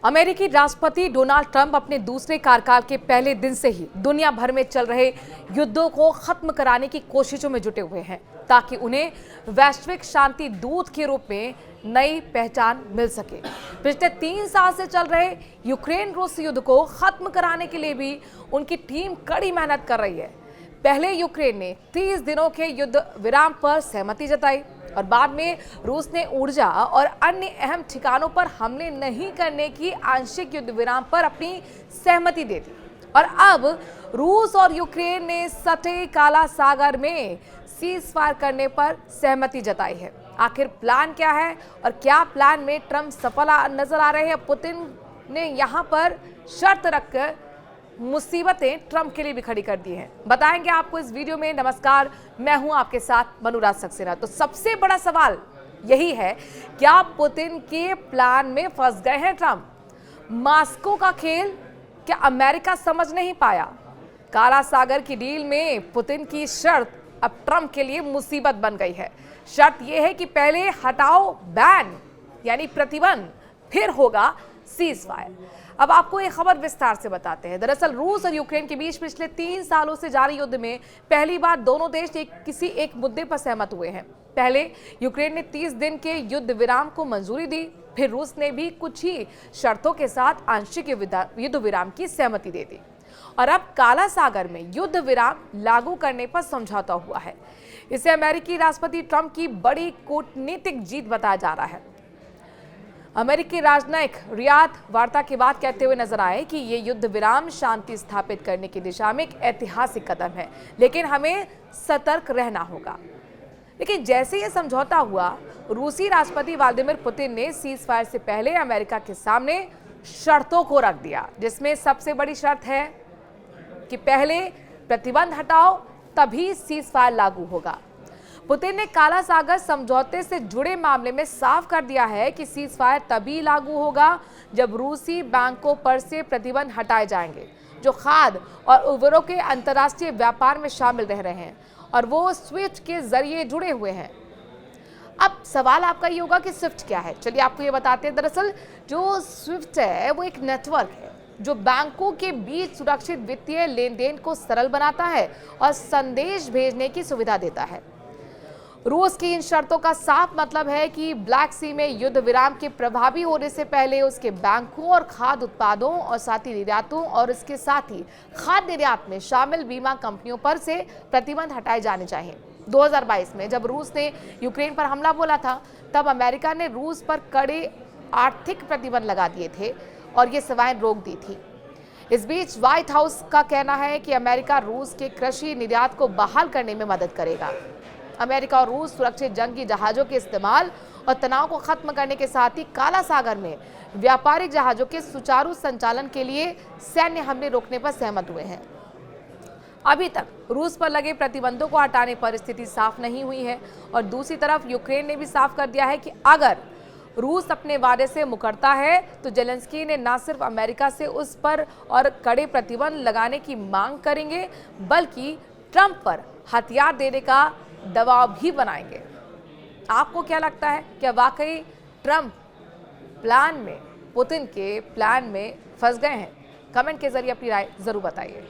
अमेरिकी राष्ट्रपति Donald Trump अपने दूसरे कार्यकाल के पहले दिन से ही दुनिया भर में चल रहे युद्धों को खत्म कराने की कोशिशों में जुटे हुए हैं ताकि उन्हें वैश्विक शांति दूत के रूप में नई पहचान मिल सके। पिछले 3 साल से चल रहे यूक्रेन रूस युद्ध को खत्म कराने के लिए भी उनकी टीम कड़ी मेहनत कर रही है। पहले यूक्रेन ने 30 दिनों के युद्ध विराम पर सहमति जताई और बाद में रूस ने ऊर्जा और अन्य अहम ठिकानों पर हमले नहीं करने की आंशिक युद्ध विराम पर अपनी सहमति दे दी। और अब रूस और यूक्रेन ने सटे काला सागर में सीज फायर करने पर सहमति जताई है। आखिर प्लान क्या है और क्या प्लान में ट्रंप सफल नजर आ रहे हैं? पुतिन ने यहां पर शर्त रखकर मुसीबतें ट्रंप के लिए भी खड़ी कर दी हैं। बताएंगे आपको इस वीडियो में। नमस्कार, मैं हूं आपके साथ मनुराज सक्सेना। तो सबसे बड़ा सवाल यही है, क्या पुतिन के प्लान में फंस गए हैं ट्रंप? मास्को का खेल क्या अमेरिका समझ नहीं पाया? काला सागर की डील में पुतिन की शर्त अब ट्रंप के लिए मुसीबत बन गई है। शर्त यह है कि पहले हटाओ बैन यानी प्रतिबंध, फिर होगा सीज फायर। अब आपको ये खबर विस्तार से बताते हैं। दरअसल रूस और यूक्रेन के बीच पिछले 3 सालों से जारी युद्ध में पहली बार दोनों देश किसी एक मुद्दे पर सहमत हुए हैं। पहले यूक्रेन ने 30 दिन के युद्ध विराम को मंजूरी दी, फिर रूस ने भी कुछ ही शर्तों के साथ आंशिक युद्ध विराम की सहमति दे दी और अब काला सागर में युद्ध विराम लागू करने पर समझौता हुआ है। इसे अमेरिकी राष्ट्रपति ट्रंप की बड़ी कूटनीतिक जीत बताया जा रहा है। अमेरिकी राजनयिक रियाद वार्ता के बाद कहते हुए नजर आए कि ये युद्ध विराम शांति स्थापित करने की दिशा में एक ऐतिहासिक कदम है, लेकिन हमें सतर्क रहना होगा। लेकिन जैसे ये समझौता हुआ, रूसी राष्ट्रपति व्लादिमीर पुतिन ने सीज फायर से पहले अमेरिका के सामने शर्तों को रख दिया, जिसमें सबसे बड़ी शर्त है कि पहले प्रतिबंध हटाओ तभी सीज फायर लागू होगा। पुतिन ने काला सागर समझौते से जुड़े मामले में साफ कर दिया है कि सीज फायर तभी लागू होगा जब रूसी बैंकों पर से प्रतिबंध हटाए जाएंगे जो खाद्य और उर्वरकों के अंतर्राष्ट्रीय व्यापार में शामिल रह रहे हैं और वो स्विफ्ट के जरिए जुड़े हुए हैं। अब सवाल आपका ये होगा कि स्विफ्ट क्या है? चलिए आपको ये बताते हैं। दरअसल जो स्विफ्ट है वो एक नेटवर्क है जो बैंकों के बीच सुरक्षित वित्तीय लेन देन को सरल बनाता है और संदेश भेजने की सुविधा देता है। रूस की इन शर्तों का साफ मतलब है कि ब्लैक सी में युद्ध विराम के प्रभावी होने से पहले उसके बैंकों और खाद्य उत्पादों और साथ ही निर्यातों और इसके साथ ही खाद्य निर्यात में शामिल बीमा कंपनियों पर से प्रतिबंध हटाए जाने चाहिए। 2022 में जब रूस ने यूक्रेन पर हमला बोला था, तब अमेरिका ने रूस पर कड़े आर्थिक प्रतिबंध लगा दिए थे और ये सेवाएं रोक दी थी। इस बीच व्हाइट हाउस का कहना है कि अमेरिका रूस के कृषि निर्यात को बहाल करने में मदद करेगा। अमेरिका और रूस सुरक्षित जंगी जहाजों के इस्तेमाल और तनाव को खत्म करने के साथ ही काला सागर में व्यापारिक जहाजों के सुचारू संचालन के लिए सैन्य हमले रोकने पर सहमत हुए हैं। अभी तक रूस पर लगे प्रतिबंधों को हटाने पर स्थिति साफ नहीं हुई है और दूसरी तरफ यूक्रेन ने भी साफ कर दिया है कि अगर रूस अपने वादे से मुकरता है तो जेलेंस्की ने न सिर्फ अमेरिका से उस पर और कड़े प्रतिबंध लगाने की मांग करेंगे, बल्कि ट्रंप पर हथियार देने का दबाव भी बनाएंगे। आपको क्या लगता है? क्या वाकई ट्रंप प्लान में, पुतिन के प्लान में फंस गए हैं? कमेंट के जरिए अपनी राय जरूर बताइए।